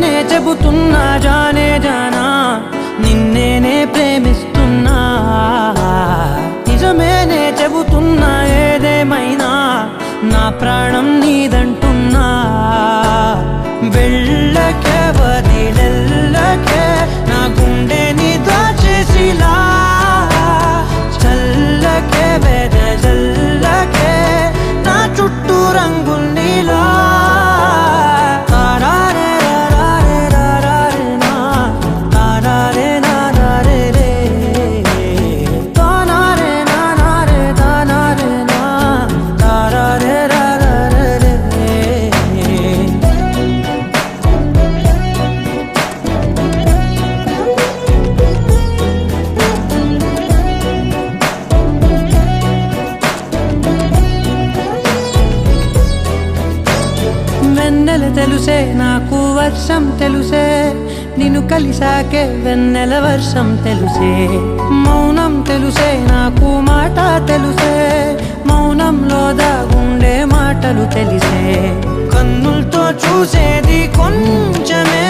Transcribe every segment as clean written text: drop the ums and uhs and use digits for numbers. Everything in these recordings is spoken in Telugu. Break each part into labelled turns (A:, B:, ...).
A: నిజమేనే చెబుతున్నా జానే జానా నిన్నేనే ప్రేమిస్తున్నా నిజమేనే చెబుతున్నా ఏదేమైనా నా ప్రాణం నీదంటున్నా వెళ్ళకే వదిలెళ్ళకే నా గుండెని దాచేసిలా చల్లకే వెదజల్లకే నా చుట్టూ రంగులు నీలా వెన్నెల తెలుసే నాకు వర్షం తెలుసే నిన్ను కలిసాకే వెన్నెల వర్షం తెలుసే మౌనం తెలుసే నాకు మాట తెలుసే మౌనంలో దాగుండే మాటలు తెలిసే కన్నులతో చూసేది కొంచెమే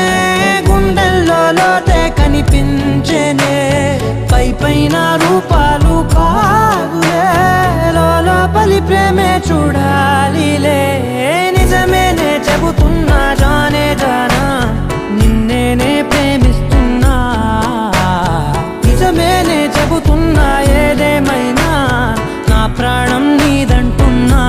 A: గుండెల్లో లోతే కనిపించేనే పై పైన రూపాలు కాదులే లోపలి ప్రేమే చూడాలిలే నిజమేనే చెబుతున్నా జానే జానా నిన్నేనే ప్రేమిస్తున్నా నిజమేనే చెబుతున్నా ఏదేమైనా నా ప్రాణం నీదంటున్నా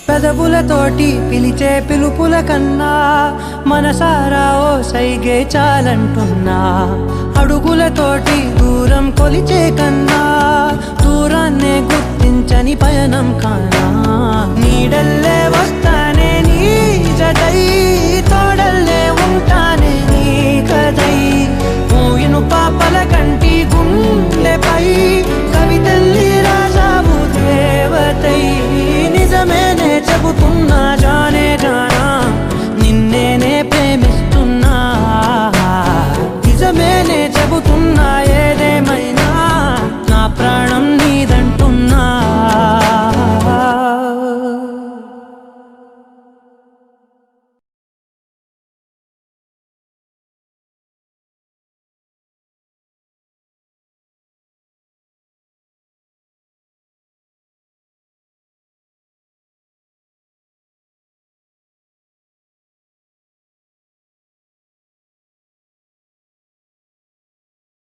A: పెదవులతోటి పిలిచే పిలుపుల కన్నా మనసారా ఓ సైగే చాలంటున్నా అడుగులతోటి దూరం కొలిచే కన్నా దూరాన్నే గుర్తించని పయనం కానా నీడల్లే